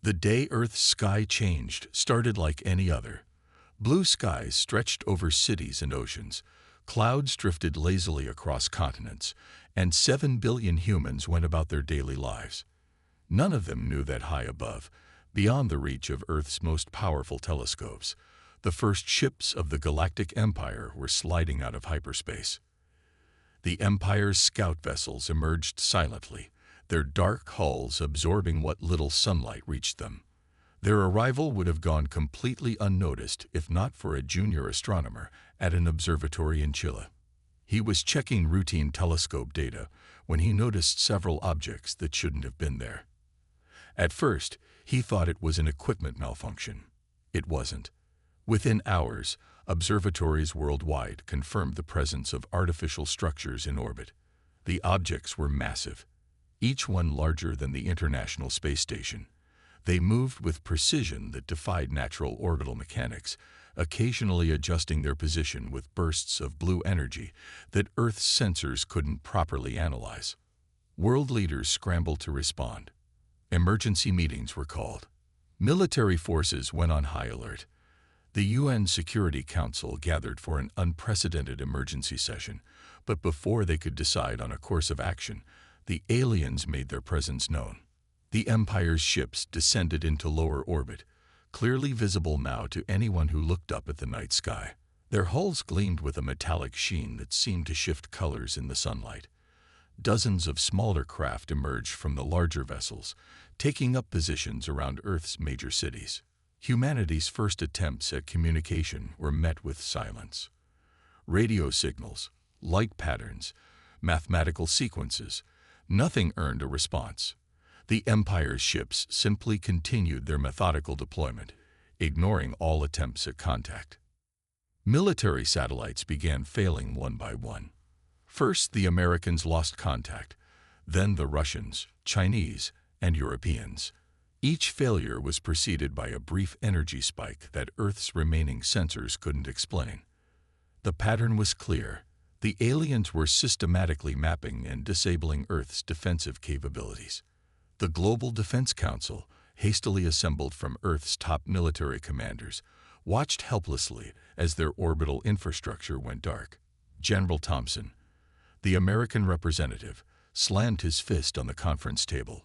The day Earth's sky changed started like any other. Blue skies stretched over cities and oceans, clouds drifted lazily across continents, and 7 billion humans went about their daily lives. None of them knew that high above, beyond the reach of Earth's most powerful telescopes, the first ships of the Galactic Empire were sliding out of hyperspace. The Empire's scout vessels emerged silently, their dark hulls absorbing what little sunlight reached them. Their arrival would have gone completely unnoticed if not for a junior astronomer at an observatory in Chile. He was checking routine telescope data when he noticed several objects that shouldn't have been there. At first, he thought it was an equipment malfunction. It wasn't. Within hours, observatories worldwide confirmed the presence of artificial structures in orbit. The objects were massive, each one larger than the International Space Station. They moved with precision that defied natural orbital mechanics, occasionally adjusting their position with bursts of blue energy that Earth's sensors couldn't properly analyze. World leaders scrambled to respond. Emergency meetings were called. Military forces went on high alert. The UN Security Council gathered for an unprecedented emergency session, but before they could decide on a course of action, the aliens made their presence known. The Empire's ships descended into lower orbit, clearly visible now to anyone who looked up at the night sky. Their hulls gleamed with a metallic sheen that seemed to shift colors in the sunlight. Dozens of smaller craft emerged from the larger vessels, taking up positions around Earth's major cities. Humanity's first attempts at communication were met with silence. Radio signals, light patterns, mathematical sequences, nothing earned a response. The Empire's ships simply continued their methodical deployment, ignoring all attempts at contact. Military satellites began failing one by one. First, the Americans lost contact, then the Russians, Chinese, and Europeans. Each failure was preceded by a brief energy spike that Earth's remaining sensors couldn't explain. The pattern was clear. The aliens were systematically mapping and disabling Earth's defensive capabilities. The Global Defense Council, hastily assembled from Earth's top military commanders, watched helplessly as their orbital infrastructure went dark. General Thompson, the American representative, slammed his fist on the conference table.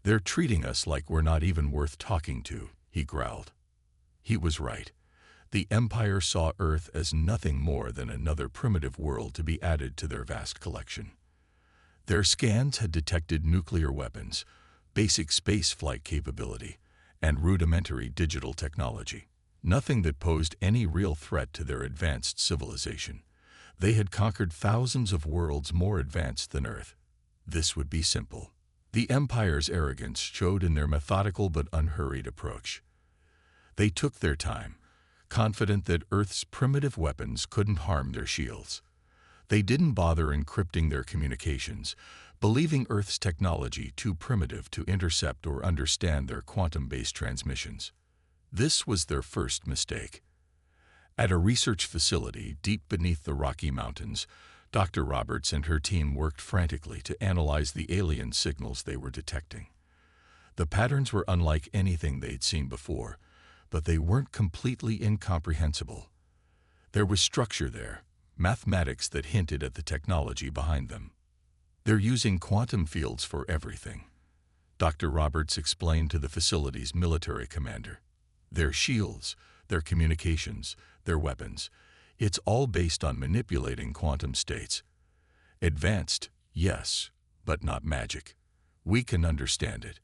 "They're treating us like we're not even worth talking to," he growled. He was right. The Empire saw Earth as nothing more than another primitive world to be added to their vast collection. Their scans had detected nuclear weapons, basic space flight capability, and rudimentary digital technology. Nothing that posed any real threat to their advanced civilization. They had conquered thousands of worlds more advanced than Earth. This would be simple. The Empire's arrogance showed in their methodical but unhurried approach. They took their time, confident that Earth's primitive weapons couldn't harm their shields. They didn't bother encrypting their communications, believing Earth's technology too primitive to intercept or understand their quantum-based transmissions. This was their first mistake. At a research facility deep beneath the Rocky Mountains, Dr. Roberts and her team worked frantically to analyze the alien signals they were detecting. The patterns were unlike anything they'd seen before, but they weren't completely incomprehensible. There was structure there, mathematics that hinted at the technology behind them. "They're using quantum fields for everything," Dr. Roberts explained to the facility's military commander. "Their shields, their communications, their weapons. It's all based on manipulating quantum states. Advanced, yes, but not magic. We can understand it.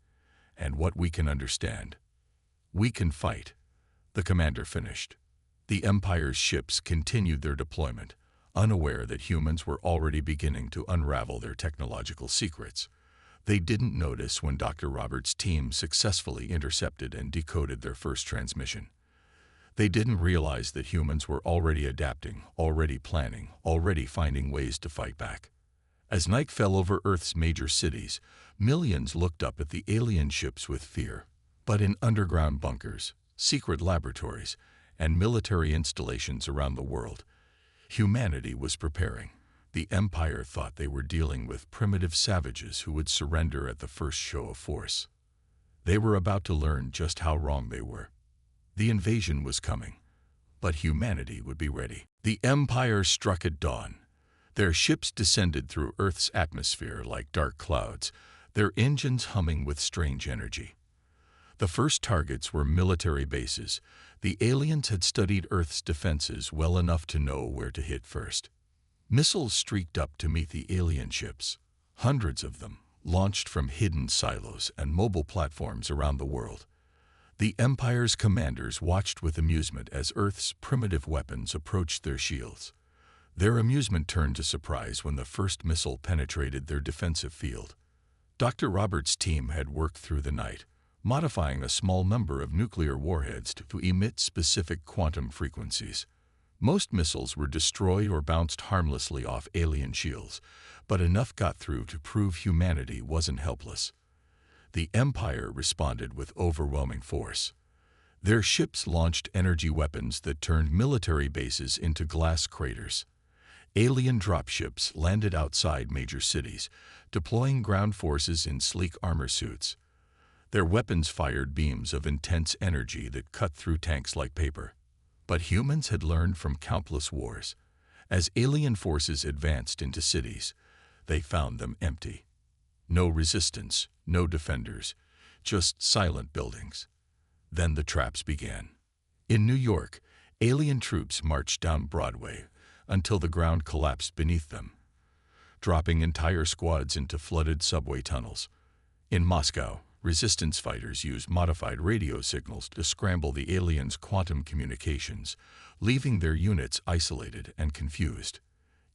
And what we can understand, we can fight," the commander finished. The Empire's ships continued their deployment, unaware that humans were already beginning to unravel their technological secrets. They didn't notice when Dr. Roberts' team successfully intercepted and decoded their first transmission. They didn't realize that humans were already adapting, already planning, already finding ways to fight back. As night fell over Earth's major cities, millions looked up at the alien ships with fear. But in underground bunkers, secret laboratories, and military installations around the world, humanity was preparing. The Empire thought they were dealing with primitive savages who would surrender at the first show of force. They were about to learn just how wrong they were. The invasion was coming, but humanity would be ready. The Empire struck at dawn. Their ships descended through Earth's atmosphere like dark clouds, their engines humming with strange energy. The first targets were military bases. The aliens had studied Earth's defenses well enough to know where to hit first. Missiles streaked up to meet the alien ships, hundreds of them, launched from hidden silos and mobile platforms around the world. The Empire's commanders watched with amusement as Earth's primitive weapons approached their shields. Their amusement turned to surprise when the first missile penetrated their defensive field. Dr. Roberts' team had worked through the night, modifying a small number of nuclear warheads to emit specific quantum frequencies. Most missiles were destroyed or bounced harmlessly off alien shields, but enough got through to prove humanity wasn't helpless. The Empire responded with overwhelming force. Their ships launched energy weapons that turned military bases into glass craters. Alien dropships landed outside major cities, deploying ground forces in sleek armor suits. Their weapons fired beams of intense energy that cut through tanks like paper. But humans had learned from countless wars. As alien forces advanced into cities, they found them empty. No resistance, no defenders, just silent buildings. Then the traps began. In New York, alien troops marched down Broadway until the ground collapsed beneath them, dropping entire squads into flooded subway tunnels. In Moscow, resistance fighters used modified radio signals to scramble the aliens' quantum communications, leaving their units isolated and confused.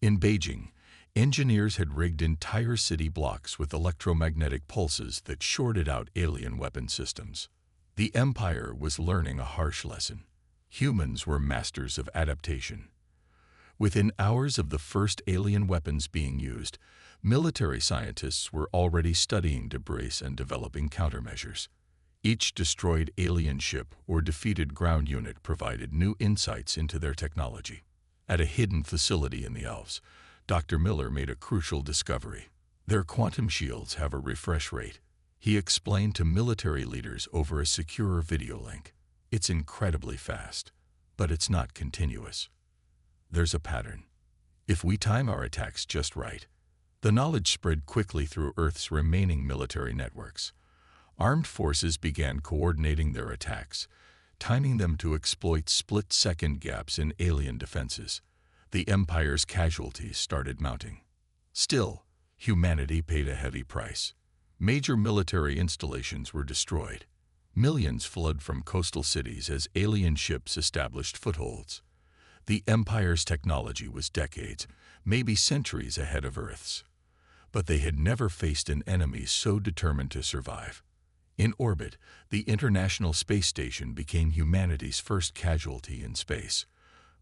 In Beijing, engineers had rigged entire city blocks with electromagnetic pulses that shorted out alien weapon systems. The Empire was learning a harsh lesson. Humans were masters of adaptation. Within hours of the first alien weapons being used, military scientists were already studying debris and developing countermeasures. Each destroyed alien ship or defeated ground unit provided new insights into their technology. At a hidden facility in the Alps, Dr. Miller made a crucial discovery. Their quantum shields have a refresh rate. He explained to military leaders over a secure video link. It's incredibly fast, but it's not continuous. There's a pattern. If we time our attacks just right, the knowledge spread quickly through Earth's remaining military networks. Armed forces began coordinating their attacks, timing them to exploit split-second gaps in alien defenses. The Empire's casualties started mounting. Still, humanity paid a heavy price. Major military installations were destroyed. Millions fled from coastal cities as alien ships established footholds. The Empire's technology was decades, maybe centuries ahead of Earth's. But they had never faced an enemy so determined to survive. In orbit, the International Space Station became humanity's first casualty in space.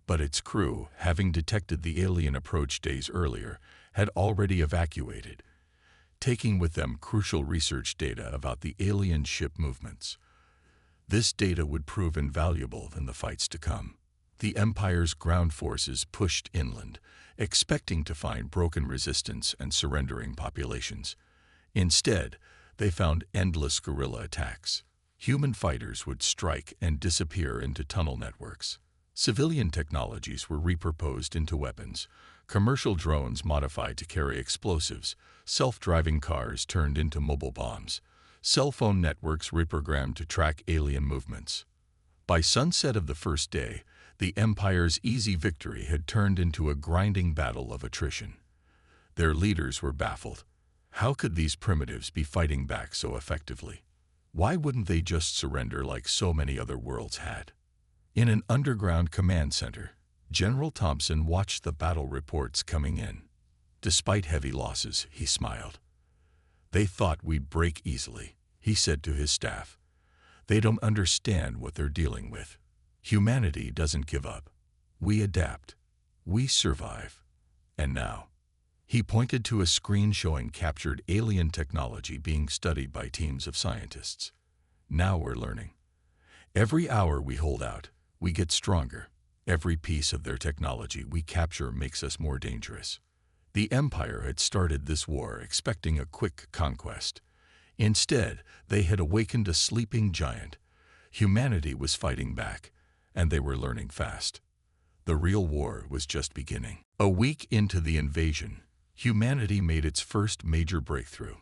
But its crew, having detected the alien approach days earlier, had already evacuated, taking with them crucial research data about the alien ship movements. This data would prove invaluable in the fights to come. The Empire's ground forces pushed inland, expecting to find broken resistance and surrendering populations. Instead, they found endless guerrilla attacks. Human fighters would strike and disappear into tunnel networks. Civilian technologies were repurposed into weapons, commercial drones modified to carry explosives, self-driving cars turned into mobile bombs, cell phone networks reprogrammed to track alien movements. By sunset of the first day, the Empire's easy victory had turned into a grinding battle of attrition. Their leaders were baffled. How could these primitives be fighting back so effectively? Why wouldn't they just surrender like so many other worlds had? In an underground command center, General Thompson watched the battle reports coming in. Despite heavy losses, he smiled. "They thought we'd break easily," he said to his staff. "They don't understand what they're dealing with. Humanity doesn't give up. We adapt. We survive. And now," he pointed to a screen showing captured alien technology being studied by teams of scientists. "Now we're learning. Every hour we hold out, we get stronger. Every piece of their technology we capture makes us more dangerous." The Empire had started this war expecting a quick conquest. Instead, they had awakened a sleeping giant. Humanity was fighting back, and they were learning fast. The real war was just beginning. A week into the invasion, humanity made its first major breakthrough.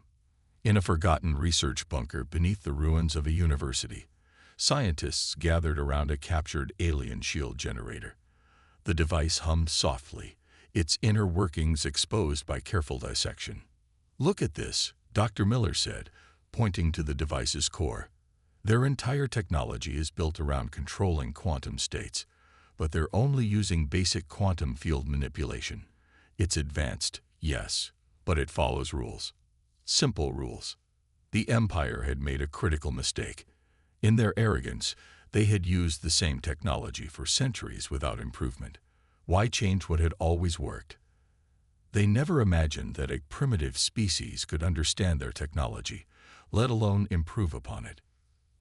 In a forgotten research bunker beneath the ruins of a university, scientists gathered around a captured alien shield generator. The device hummed softly, its inner workings exposed by careful dissection. "Look at this," Dr. Miller said, pointing to the device's core. "Their entire technology is built around controlling quantum states, but they're only using basic quantum field manipulation. It's advanced, yes, but it follows rules. Simple rules." The Empire had made a critical mistake. In their arrogance, they had used the same technology for centuries without improvement. Why change what had always worked? They never imagined that a primitive species could understand their technology, let alone improve upon it.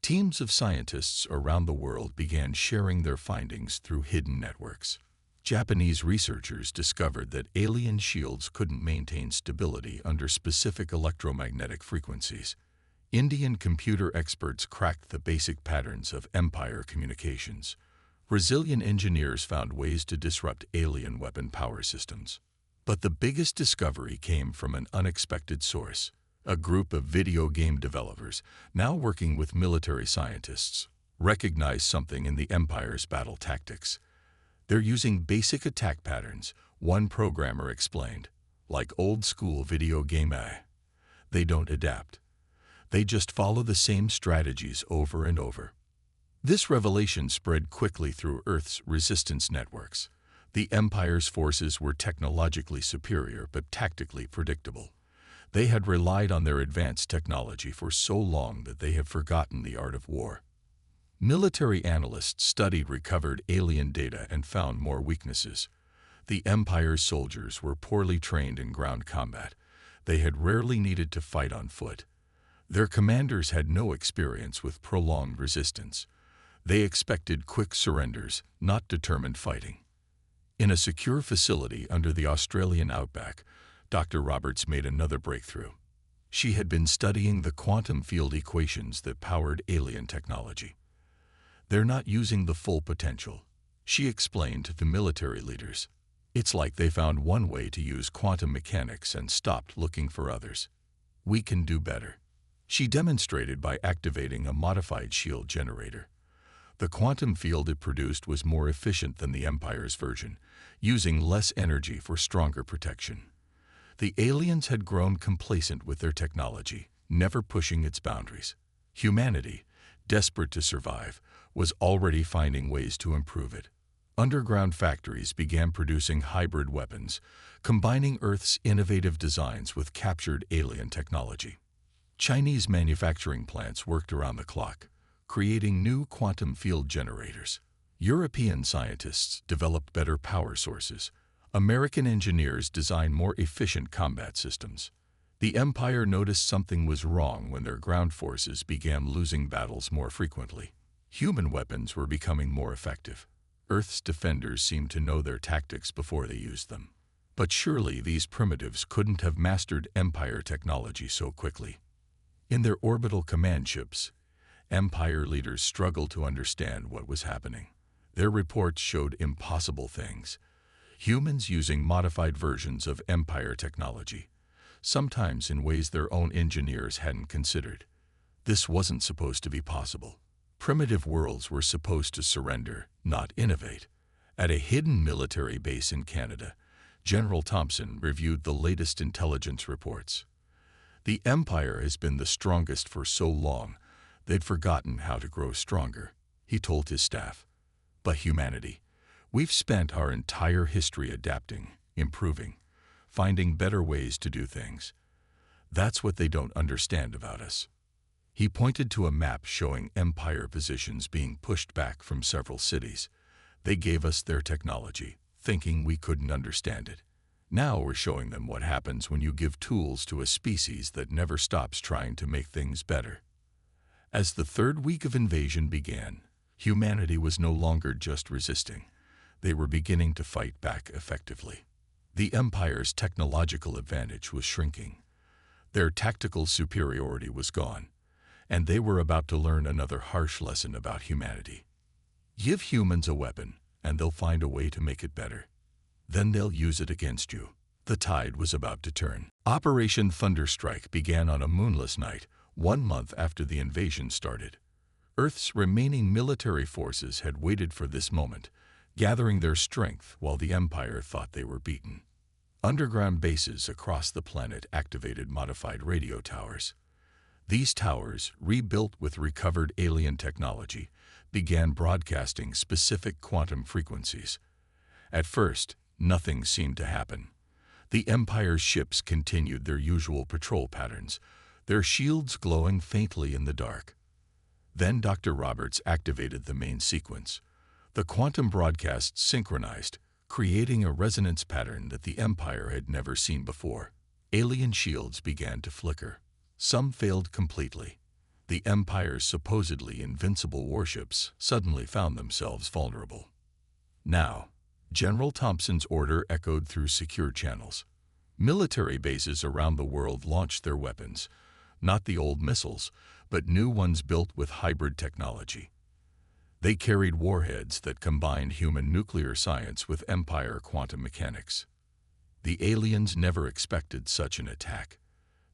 Teams of scientists around the world began sharing their findings through hidden networks. Japanese researchers discovered that alien shields couldn't maintain stability under specific electromagnetic frequencies. Indian computer experts cracked the basic patterns of Empire communications. Brazilian engineers found ways to disrupt alien weapon power systems. But the biggest discovery came from an unexpected source. A group of video game developers, now working with military scientists, recognized something in the Empire's battle tactics. "They're using basic attack patterns," one programmer explained. "Like old-school video game AI. They don't adapt. They just follow the same strategies over and over." This revelation spread quickly through Earth's resistance networks. The Empire's forces were technologically superior but tactically predictable. They had relied on their advanced technology for so long that they had forgotten the art of war. Military analysts studied recovered alien data and found more weaknesses. The Empire's soldiers were poorly trained in ground combat. They had rarely needed to fight on foot. Their commanders had no experience with prolonged resistance. They expected quick surrenders, not determined fighting. In a secure facility under the Australian outback, Dr. Roberts made another breakthrough. She had been studying the quantum field equations that powered alien technology. "They're not using the full potential," she explained to the military leaders. "It's like they found one way to use quantum mechanics and stopped looking for others. We can do better." She demonstrated by activating a modified shield generator. The quantum field it produced was more efficient than the Empire's version, using less energy for stronger protection. The aliens had grown complacent with their technology, never pushing its boundaries. Humanity, desperate to survive, was already finding ways to improve it. Underground factories began producing hybrid weapons, combining Earth's innovative designs with captured alien technology. Chinese manufacturing plants worked around the clock, creating new quantum field generators. European scientists developed better power sources. American engineers designed more efficient combat systems. The Empire noticed something was wrong when their ground forces began losing battles more frequently. Human weapons were becoming more effective. Earth's defenders seemed to know their tactics before they used them. But surely these primitives couldn't have mastered Empire technology so quickly. In their orbital command ships, Empire leaders struggled to understand what was happening. Their reports showed impossible things. Humans using modified versions of Empire technology, sometimes in ways their own engineers hadn't considered. This wasn't supposed to be possible. Primitive worlds were supposed to surrender, not innovate. At a hidden military base in Canada, General Thompson reviewed the latest intelligence reports. "The Empire has been the strongest for so long, they'd forgotten how to grow stronger," he told his staff. "But humanity, we've spent our entire history adapting, improving, finding better ways to do things. That's what they don't understand about us." He pointed to a map showing Empire positions being pushed back from several cities. "They gave us their technology, thinking we couldn't understand it. Now we're showing them what happens when you give tools to a species that never stops trying to make things better." As the third week of invasion began, humanity was no longer just resisting. They were beginning to fight back effectively. The Empire's technological advantage was shrinking. Their tactical superiority was gone, and they were about to learn another harsh lesson about humanity. Give humans a weapon, and they'll find a way to make it better. Then they'll use it against you. The tide was about to turn. Operation Thunderstrike began on a moonless night, 1 month after the invasion started. Earth's remaining military forces had waited for this moment, gathering their strength while the Empire thought they were beaten. Underground bases across the planet activated modified radio towers. These towers, rebuilt with recovered alien technology, began broadcasting specific quantum frequencies. At first, nothing seemed to happen. The Empire's ships continued their usual patrol patterns, their shields glowing faintly in the dark. Then Dr. Roberts activated the main sequence. The quantum broadcasts synchronized, creating a resonance pattern that the Empire had never seen before. Alien shields began to flicker. Some failed completely. The Empire's supposedly invincible warships suddenly found themselves vulnerable. Now, General Thompson's order echoed through secure channels. Military bases around the world launched their weapons, not the old missiles, but new ones built with hybrid technology. They carried warheads that combined human nuclear science with Empire quantum mechanics. The aliens never expected such an attack.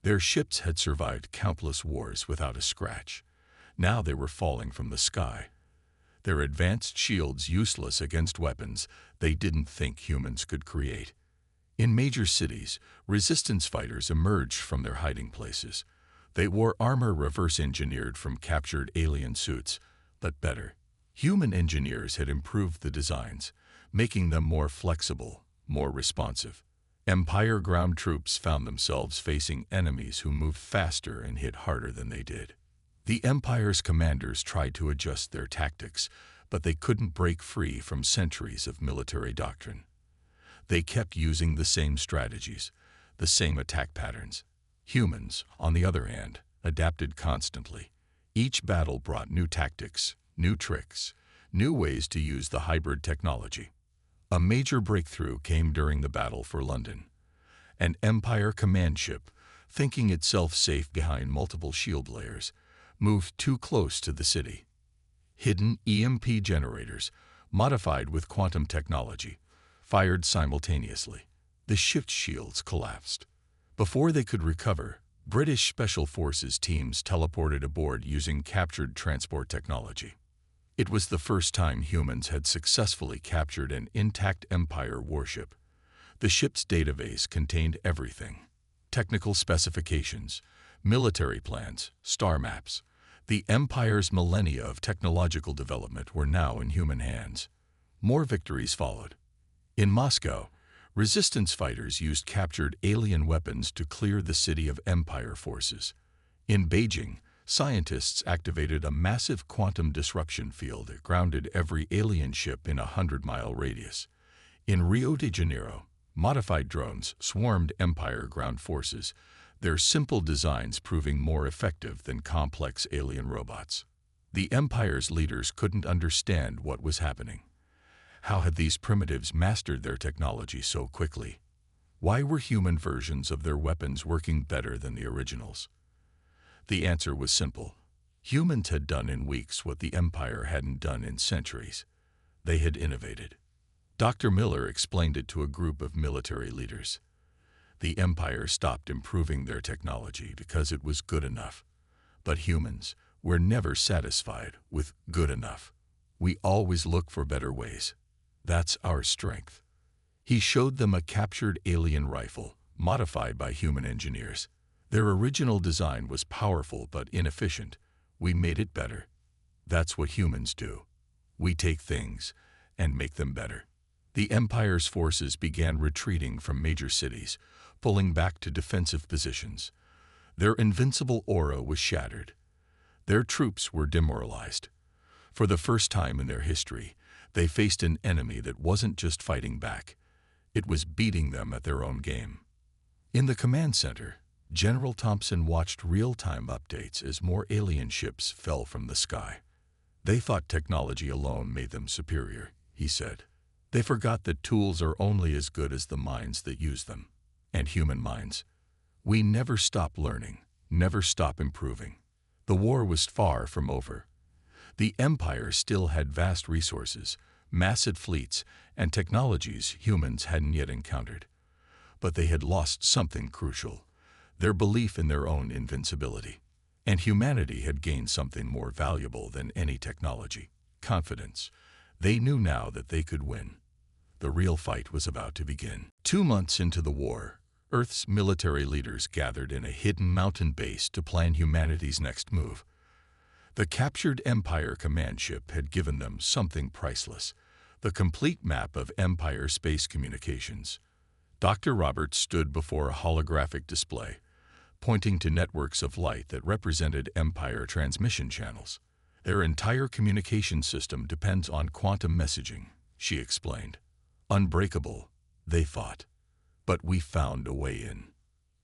Their ships had survived countless wars without a scratch. Now they were falling from the sky. Their advanced shields useless against weapons they didn't think humans could create. In major cities, resistance fighters emerged from their hiding places. They wore armor reverse-engineered from captured alien suits, but better. Human engineers had improved the designs, making them more flexible, more responsive. Empire ground troops found themselves facing enemies who moved faster and hit harder than they did. The Empire's commanders tried to adjust their tactics, but they couldn't break free from centuries of military doctrine. They kept using the same strategies, the same attack patterns. Humans, on the other hand, adapted constantly. Each battle brought new tactics, new tricks, new ways to use the hybrid technology. A major breakthrough came during the battle for London. An Empire command ship, thinking itself safe behind multiple shield layers, moved too close to the city. Hidden EMP generators, modified with quantum technology, fired simultaneously. The ship's shields collapsed. Before they could recover, British Special Forces teams teleported aboard using captured transport technology. It was the first time humans had successfully captured an intact Empire warship. The ship's database contained everything: technical specifications, military plans, star maps. The Empire's millennia of technological development were now in human hands. More victories followed. In Moscow, resistance fighters used captured alien weapons to clear the city of Empire forces. In Beijing, scientists activated a massive quantum disruption field that grounded every alien ship in a 100-mile radius. In Rio de Janeiro, modified drones swarmed Empire ground forces, their simple designs proving more effective than complex alien robots. The Empire's leaders couldn't understand what was happening. How had these primitives mastered their technology so quickly? Why were human versions of their weapons working better than the originals? The answer was simple. Humans had done in weeks what the Empire hadn't done in centuries. They had innovated. Dr. Miller explained it to a group of military leaders. The Empire stopped improving their technology because it was good enough. But humans were never satisfied with good enough. We always look for better ways. That's our strength. He showed them a captured alien rifle, modified by human engineers. Their original design was powerful but inefficient. We made it better. That's what humans do. We take things and make them better. The Empire's forces began retreating from major cities, pulling back to defensive positions. Their invincible aura was shattered. Their troops were demoralized. For the first time in their history, they faced an enemy that wasn't just fighting back. It was beating them at their own game. In the command center, General Thompson watched real-time updates as more alien ships fell from the sky. They thought technology alone made them superior, he said. They forgot that tools are only as good as the minds that use them. And human minds? We never stop learning, never stop improving. The war was far from over. The Empire still had vast resources, massive fleets, and technologies humans hadn't yet encountered. But they had lost something crucial, their belief in their own invincibility. And humanity had gained something more valuable than any technology: confidence. They knew now that they could win. The real fight was about to begin. 2 months into the war, Earth's military leaders gathered in a hidden mountain base to plan humanity's next move. The captured Empire command ship had given them something priceless: the complete map of Empire space communications. Dr. Roberts stood before a holographic display, pointing to networks of light that represented Empire transmission channels. Their entire communication system depends on quantum messaging, she explained. Unbreakable, they thought. But we found a way in.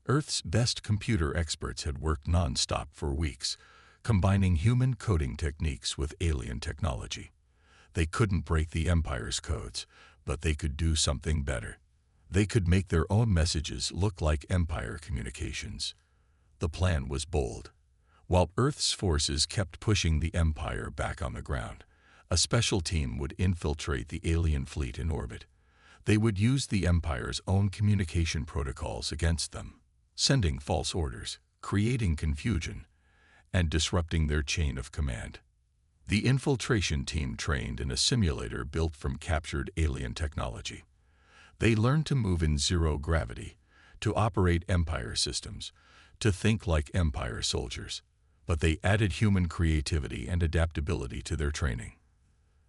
Earth's best computer experts had worked non-stop for weeks, combining human coding techniques with alien technology. They couldn't break the Empire's codes, but they could do something better. They could make their own messages look like Empire communications. The plan was bold. While Earth's forces kept pushing the Empire back on the ground, a special team would infiltrate the alien fleet in orbit. They would use the Empire's own communication protocols against them, sending false orders, creating confusion, and disrupting their chain of command. The infiltration team trained in a simulator built from captured alien technology. They learned to move in zero gravity, to operate Empire systems, to think like Empire soldiers. But they added human creativity and adaptability to their training.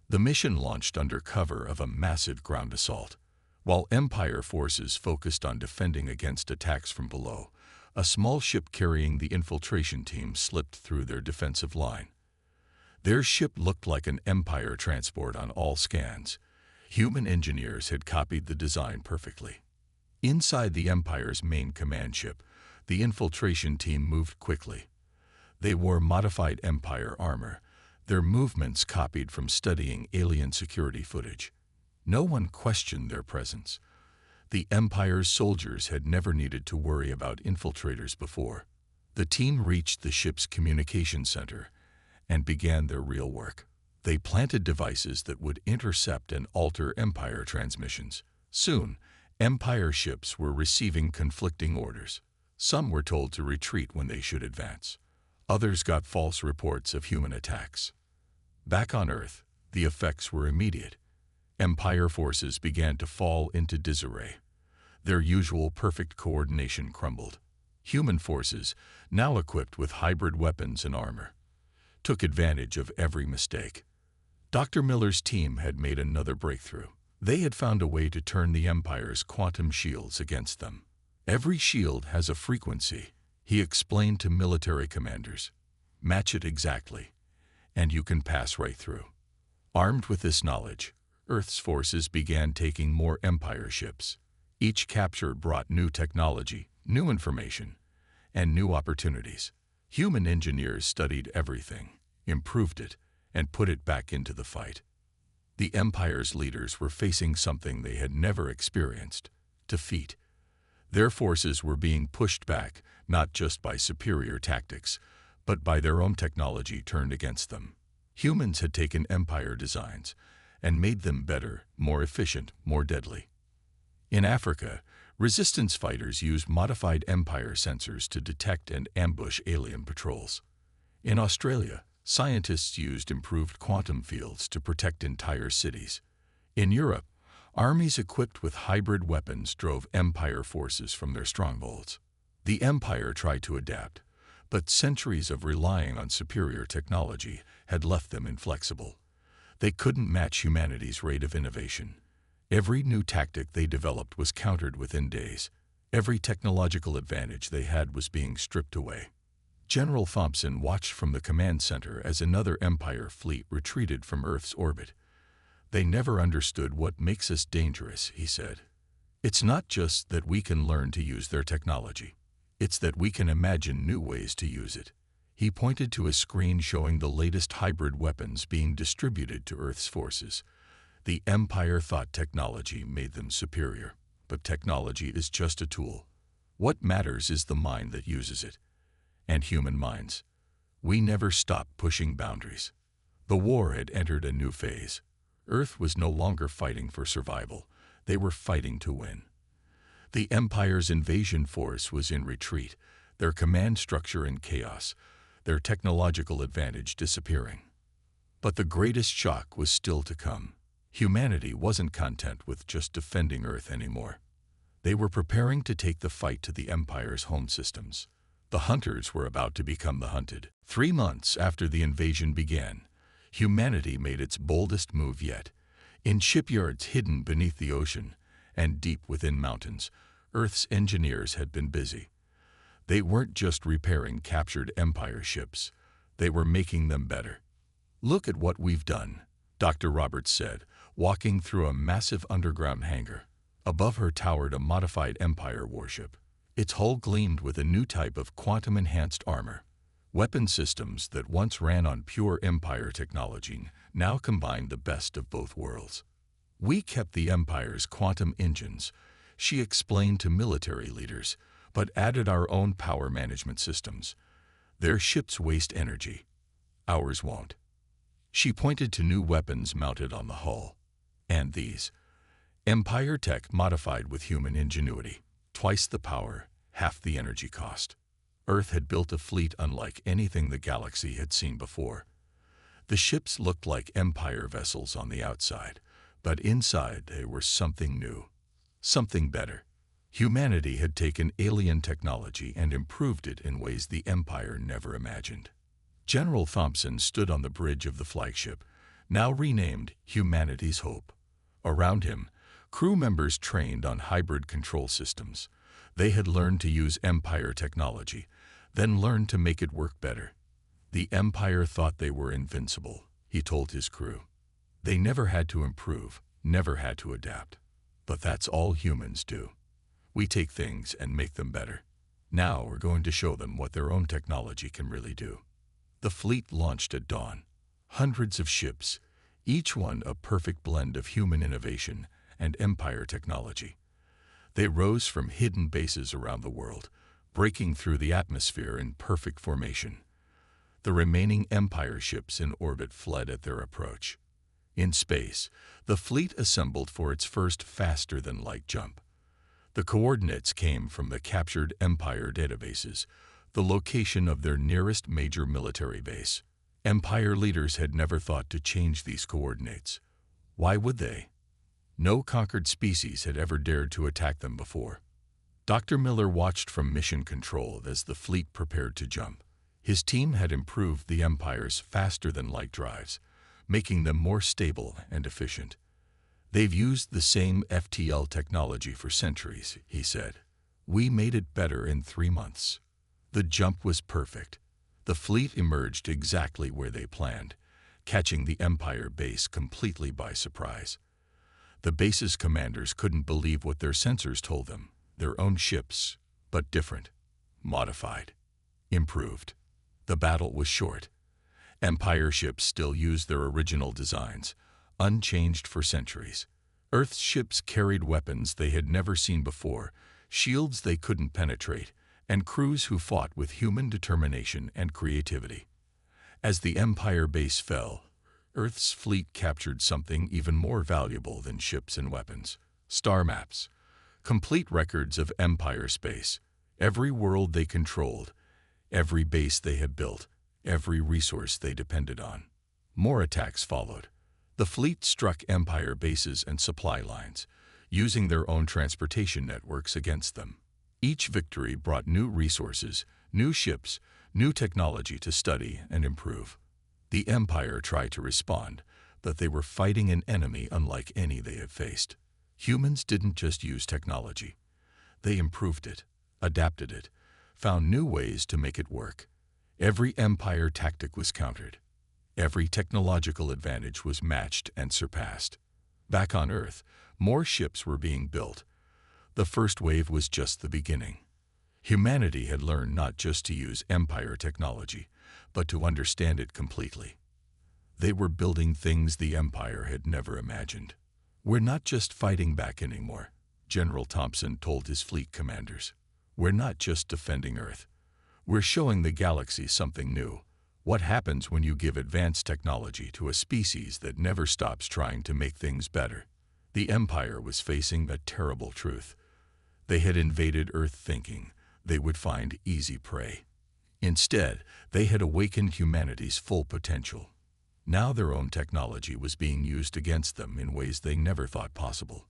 The mission launched under cover of a massive ground assault. While Empire forces focused on defending against attacks from below, a small ship carrying the infiltration team slipped through their defensive line. Their ship looked like an Empire transport on all scans. Human engineers had copied the design perfectly. Inside the Empire's main command ship, the infiltration team moved quickly. They wore modified Empire armor, their movements copied from studying alien security footage. No one questioned their presence. The Empire's soldiers had never needed to worry about infiltrators before. The team reached the ship's communication center and began their real work. They planted devices that would intercept and alter Empire transmissions. Soon, Empire ships were receiving conflicting orders. Some were told to retreat when they should advance. Others got false reports of human attacks. Back on Earth, the effects were immediate. Empire forces began to fall into disarray. Their usual perfect coordination crumbled. Human forces, now equipped with hybrid weapons and armor, took advantage of every mistake. Dr. Miller's team had made another breakthrough. They had found a way to turn the Empire's quantum shields against them. Every shield has a frequency, he explained to military commanders. Match it exactly, and you can pass right through. Armed with this knowledge, Earth's forces began taking more Empire ships. Each capture brought new technology, new information, and new opportunities. Human engineers studied everything, improved it, and put it back into the fight. The Empire's leaders were facing something they had never experienced: defeat. Their forces were being pushed back, not just by superior tactics, but by their own technology turned against them. Humans had taken Empire designs and made them better, more efficient, more deadly. In Africa, resistance fighters used modified Empire sensors to detect and ambush alien patrols. In Australia, scientists used improved quantum fields to protect entire cities. In Europe, armies equipped with hybrid weapons drove Empire forces from their strongholds. The Empire tried to adapt, but centuries of relying on superior technology had left them inflexible. They couldn't match humanity's rate of innovation. Every new tactic they developed was countered within days. Every technological advantage they had was being stripped away. General Thompson watched from the command center as another Empire fleet retreated from Earth's orbit. "They never understood what makes us dangerous," he said. "It's not just that we can learn to use their technology. It's that we can imagine new ways to use it." He pointed to a screen showing the latest hybrid weapons being distributed to Earth's forces. The Empire thought technology made them superior, but technology is just a tool. What matters is the mind that uses it. And human minds. We never stopped pushing boundaries. The war had entered a new phase. Earth was no longer fighting for survival. They were fighting to win. The Empire's invasion force was in retreat, their command structure in chaos, their technological advantage disappearing. But the greatest shock was still to come. Humanity wasn't content with just defending Earth anymore. They were preparing to take the fight to the Empire's home systems. The hunters were about to become the hunted. 3 months after the invasion began, humanity made its boldest move yet. In shipyards hidden beneath the ocean and deep within mountains, Earth's engineers had been busy. They weren't just repairing captured Empire ships. They were making them better. "Look at what we've done," Dr. Roberts said, walking through a massive underground hangar. Above her towered a modified Empire warship. Its hull gleamed with a new type of quantum-enhanced armor. Weapon systems that once ran on pure Empire technology now combined the best of both worlds. "We kept the Empire's quantum engines," she explained to military leaders, "but added our own power management systems. Their ships waste energy. Ours won't." She pointed to new weapons mounted on the hull. "And these. Empire tech modified with human ingenuity. Twice the power, half the energy cost." Earth had built a fleet unlike anything the galaxy had seen before. The ships looked like Empire vessels on the outside, but inside they were something new, something better. Humanity had taken alien technology and improved it in ways the Empire never imagined. General Thompson stood on the bridge of the flagship, now renamed Humanity's Hope. Around him, crew members trained on hybrid control systems. They had learned to use Empire technology, then learned to make it work better. "The Empire thought they were invincible," he told his crew. "They never had to improve, never had to adapt. But that's all humans do. We take things and make them better. Now we're going to show them what their own technology can really do." The fleet launched at dawn. Hundreds of ships, each one a perfect blend of human innovation and Empire technology. They rose from hidden bases around the world, breaking through the atmosphere in perfect formation. The remaining Empire ships in orbit fled at their approach. In space, the fleet assembled for its first faster-than-light jump. The coordinates came from the captured Empire databases, the location of their nearest major military base. Empire leaders had never thought to change these coordinates. Why would they? No conquered species had ever dared to attack them before. Dr. Miller watched from mission control as the fleet prepared to jump. His team had improved the Empire's faster-than-light drives, making them more stable and efficient. "They've used the same FTL technology for centuries," he said. "We made it better in 3 months." The jump was perfect. The fleet emerged exactly where they planned, catching the Empire base completely by surprise. The base's commanders couldn't believe what their sensors told them. Their own ships, but different, modified, improved. The battle was short. Empire ships still used their original designs, unchanged for centuries. Earth's ships carried weapons they had never seen before, shields they couldn't penetrate, and crews who fought with human determination and creativity. As the Empire base fell, Earth's fleet captured something even more valuable than ships and weapons: star maps, complete records of Empire space, every world they controlled, every base they had built, every resource they depended on. More attacks followed. The fleet struck Empire bases and supply lines, using their own transportation networks against them. Each victory brought new resources, new ships, new technology to study and improve. The Empire tried to respond, but they were fighting an enemy unlike any they had faced. Humans didn't just use technology. They improved it, adapted it, found new ways to make it work. Every Empire tactic was countered. Every technological advantage was matched and surpassed. Back on Earth, more ships were being built. The first wave was just the beginning. Humanity had learned not just to use Empire technology, but to understand it completely. They were building things the Empire had never imagined. "We're not just fighting back anymore," General Thompson told his fleet commanders. We're not just defending Earth. We're showing the galaxy something new. What happens when you give advanced technology to a species that never stops trying to make things better? The Empire was facing a terrible truth. They had invaded Earth thinking they would find easy prey. Instead, they had awakened humanity's full potential. Now their own technology was being used against them in ways they never thought possible.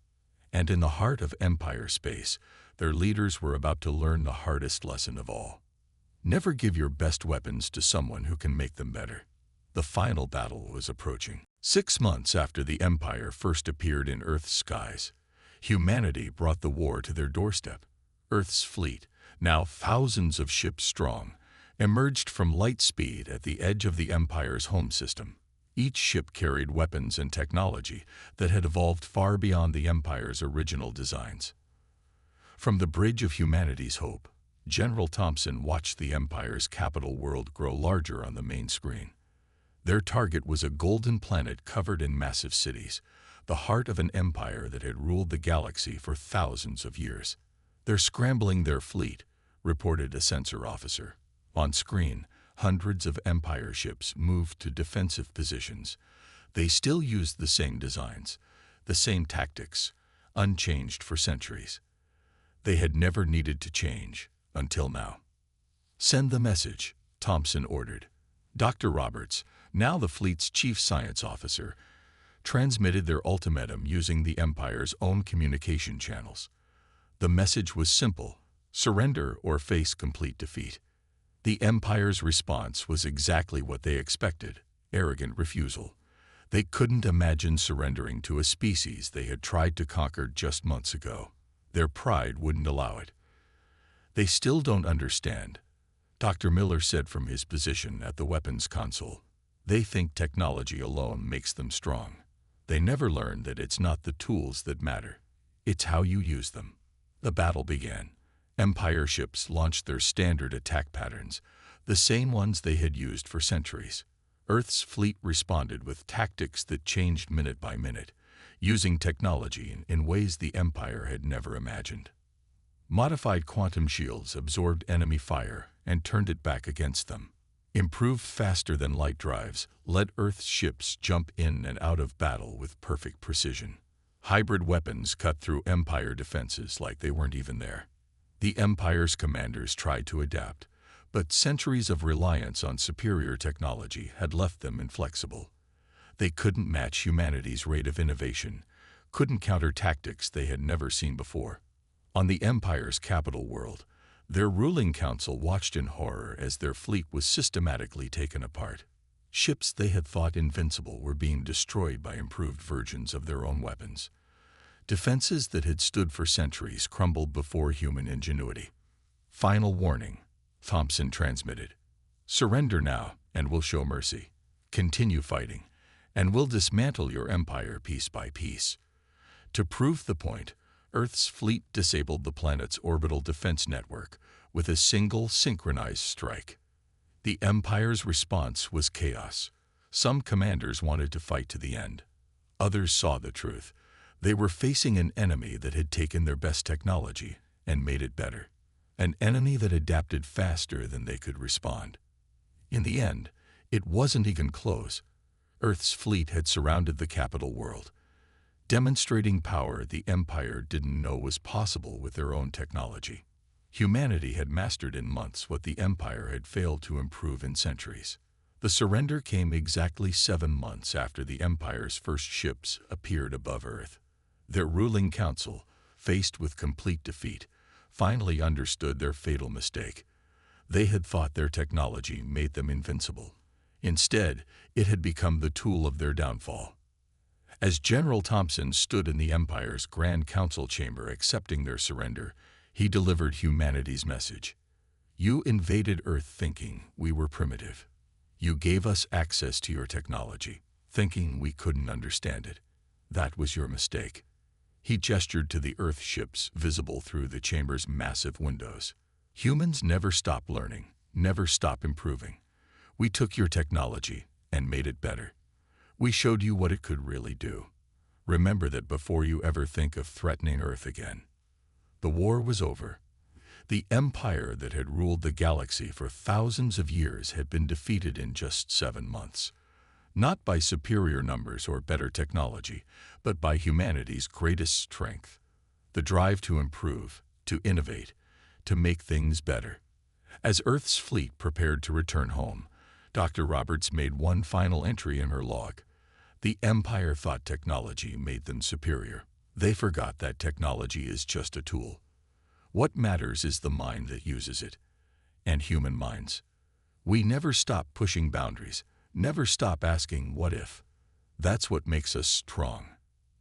And in the heart of Empire space, their leaders were about to learn the hardest lesson of all. Never give your best weapons to someone who can make them better. The final battle was approaching. 6 months after the Empire first appeared in Earth's skies, humanity brought the war to their doorstep. Earth's fleet, now thousands of ships strong, emerged from light speed at the edge of the Empire's home system. Each ship carried weapons and technology that had evolved far beyond the Empire's original designs. From the bridge of humanity's hope, General Thompson watched the Empire's capital world grow larger on the main screen. Their target was a golden planet covered in massive cities, the heart of an empire that had ruled the galaxy for thousands of years. "They're scrambling their fleet," reported a sensor officer. On screen, hundreds of Empire ships moved to defensive positions. They still used the same designs, the same tactics, unchanged for centuries. They had never needed to change, until now. "Send the message," Thompson ordered. Dr. Roberts, now the fleet's chief science officer, transmitted their ultimatum using the Empire's own communication channels. The message was simple: surrender or face complete defeat. The Empire's response was exactly what they expected: arrogant refusal. They couldn't imagine surrendering to a species they had tried to conquer just months ago. Their pride wouldn't allow it. "They still don't understand," Dr. Miller said from his position at the weapons console. "They think technology alone makes them strong. They never learn that it's not the tools that matter. It's how you use them." The battle began. Empire ships launched their standard attack patterns, the same ones they had used for centuries. Earth's fleet responded with tactics that changed minute by minute, using technology in ways the Empire had never imagined. Modified quantum shields absorbed enemy fire and turned it back against them. Improved faster-than-light drives let Earth's ships jump in and out of battle with perfect precision. Hybrid weapons cut through Empire defenses like they weren't even there. The Empire's commanders tried to adapt, but centuries of reliance on superior technology had left them inflexible. They couldn't match humanity's rate of innovation, couldn't counter tactics they had never seen before. On the Empire's capital world, their ruling council watched in horror as their fleet was systematically taken apart. Ships they had thought invincible were being destroyed by improved versions of their own weapons. Defenses that had stood for centuries crumbled before human ingenuity. "Final warning," Thompson transmitted. "Surrender now, and we'll show mercy. Continue fighting, and we'll dismantle your empire piece by piece." To prove the point, Earth's fleet disabled the planet's orbital defense network with a single synchronized strike. The Empire's response was chaos. Some commanders wanted to fight to the end. Others saw the truth. They were facing an enemy that had taken their best technology and made it better. An enemy that adapted faster than they could respond. In the end, it wasn't even close. Earth's fleet had surrounded the capital world, demonstrating power the Empire didn't know was possible with their own technology. Humanity had mastered in months what the Empire had failed to improve in centuries. The surrender came exactly 7 months after the Empire's first ships appeared above Earth. Their ruling council, faced with complete defeat, finally understood their fatal mistake. They had thought their technology made them invincible. Instead, it had become the tool of their downfall. As General Thompson stood in the Empire's Grand Council chamber accepting their surrender, he delivered humanity's message. "You invaded Earth thinking we were primitive. You gave us access to your technology, thinking we couldn't understand it. That was your mistake." He gestured to the Earth ships visible through the chamber's massive windows. "Humans never stop learning, never stop improving. We took your technology and made it better. We showed you what it could really do. Remember that before you ever think of threatening Earth again." The war was over. The empire that had ruled the galaxy for thousands of years had been defeated in just 7 months. Not by superior numbers or better technology, but by humanity's greatest strength. The drive to improve, to innovate, to make things better. As Earth's fleet prepared to return home, Dr. Roberts made one final entry in her log. The Empire thought technology made them superior. They forgot that technology is just a tool. What matters is the mind that uses it, and human minds. We never stop pushing boundaries, never stop asking what if. That's what makes us strong.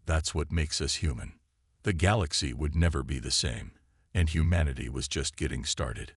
That's what makes us human. The galaxy would never be the same, and humanity was just getting started.